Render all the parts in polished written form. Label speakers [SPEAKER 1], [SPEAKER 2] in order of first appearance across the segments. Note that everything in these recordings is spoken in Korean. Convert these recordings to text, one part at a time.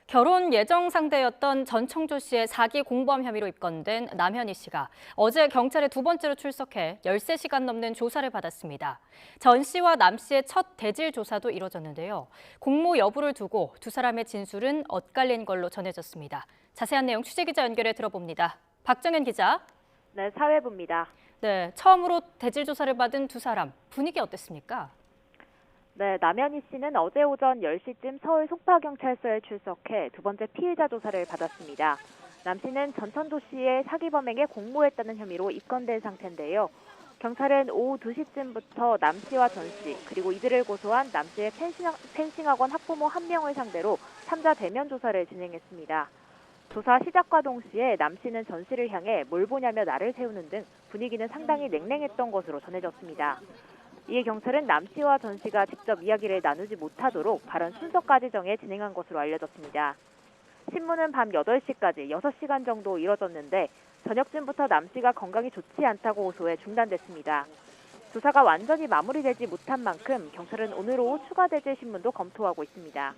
[SPEAKER 1] 결혼 예정 상대였던 전청조 씨의 사기 공범 혐의로 입건된 남현희 씨가 어제 경찰에 두 번째로 출석해 13시간 넘는 조사를 받았습니다. 전 씨와 남 씨의 첫 대질 조사도 이뤄졌는데요. 공모 여부를 두고 두 사람의 진술은 엇갈린 걸로 전해졌습니다. 자세한 내용 취재기자 연결해 들어봅니다. 박정현 기자.
[SPEAKER 2] 네, 사회부입니다.
[SPEAKER 1] 네, 처음으로 대질 조사를 받은 두 사람, 분위기 어땠습니까?
[SPEAKER 2] 네, 남현희 씨는 어제 오전 10시쯤 서울 송파경찰서에 출석해 두 번째 피해자 조사를 받았습니다. 남 씨는 전천조 씨의 사기 범행에 공모했다는 혐의로 입건된 상태인데요. 경찰은 오후 2시쯤부터 남 씨와 전 씨, 그리고 이들을 고소한 남 씨의 펜싱학원 학부모 1명을 상대로 3자 대면 조사를 진행했습니다. 조사 시작과 동시에 남 씨는 전 씨를 향해 뭘 보냐며 나를 세우는 등 분위기는 상당히 냉랭했던 것으로 전해졌습니다. 이에 경찰은 남 씨와 전 씨가 직접 이야기를 나누지 못하도록 발언 순서까지 정해 진행한 것으로 알려졌습니다. 신문은 밤 8시까지 6시간 정도 이뤄졌는데 저녁쯤부터 남 씨가 건강이 좋지 않다고 호소해 중단됐습니다. 조사가 완전히 마무리되지 못한 만큼 경찰은 오늘 오후 추가 대질 신문도 검토하고 있습니다.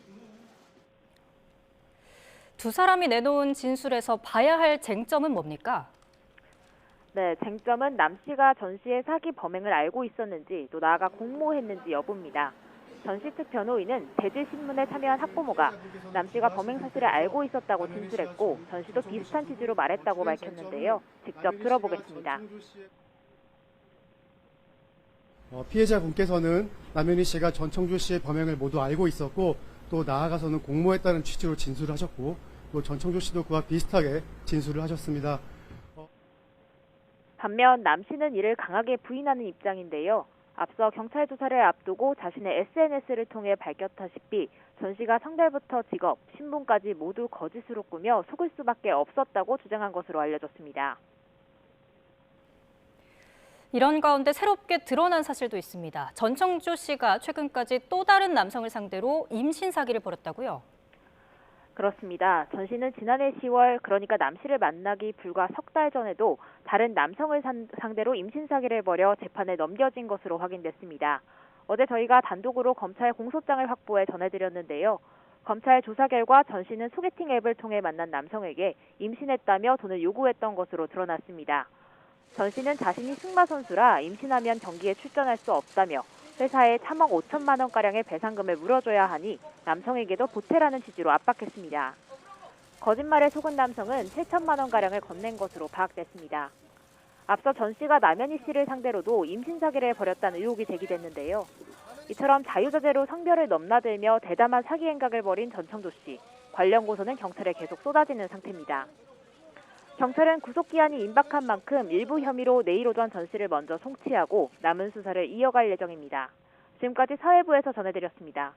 [SPEAKER 1] 두 사람이 내놓은 진술에서 봐야 할 쟁점은 뭡니까?
[SPEAKER 2] 네, 쟁점은 남 씨가 전 씨의 사기 범행을 알고 있었는지 또 나아가 공모했는지 여부입니다. 전 씨 측 변호인은 대질 신문에 참여한 학부모가 남 씨가 범행 사실을 알고 있었다고 진술했고 전 씨도 비슷한 취지로 말했다고 밝혔는데요. 직접 들어보겠습니다.
[SPEAKER 3] 피해자분께서는 남현희 씨가 전청조 씨의 범행을 모두 알고 있었고 또 나아가서는 공모했다는 취지로 진술을 하셨고 또 전청조 씨도 그와 비슷하게 진술을 하셨습니다.
[SPEAKER 2] 반면 남 씨는 이를 강하게 부인하는 입장인데요. 앞서 경찰 조사를 앞두고 자신의 SNS를 통해 밝혔다시피 전 씨가 성별부터 직업, 신분까지 모두 거짓으로 꾸며 속을 수밖에 없었다고 주장한 것으로 알려졌습니다.
[SPEAKER 1] 이런 가운데 새롭게 드러난 사실도 있습니다. 전청조 씨가 최근까지 또 다른 남성을 상대로 임신 사기를 벌였다고요?
[SPEAKER 2] 그렇습니다. 전 씨는 지난해 10월, 그러니까 남 씨를 만나기 불과 석 달 전에도 다른 남성을 상대로 임신 사기를 벌여 재판에 넘겨진 것으로 확인됐습니다. 어제 저희가 단독으로 검찰 공소장을 확보해 전해드렸는데요. 검찰 조사 결과 전 씨는 소개팅 앱을 통해 만난 남성에게 임신했다며 돈을 요구했던 것으로 드러났습니다. 전 씨는 자신이 승마 선수라 임신하면 경기에 출전할 수 없다며 회사에 3억 5천만 원가량의 배상금을 물어줘야 하니 남성에게도 보태라는 취지로 압박했습니다. 거짓말에 속은 남성은 7천만 원가량을 건넨 것으로 파악됐습니다. 앞서 전 씨가 남현희 씨를 상대로도 임신 사기를 벌였다는 의혹이 제기됐는데요. 이처럼 자유자재로 성별을 넘나들며 대담한 사기 행각을 벌인 전청조 씨. 관련 고소는 경찰에 계속 쏟아지는 상태입니다. 경찰은 구속기한이 임박한 만큼 일부 혐의로 내일 오전 전 씨를 먼저 송치하고 남은 수사를 이어갈 예정입니다. 지금까지 사회부에서 전해드렸습니다.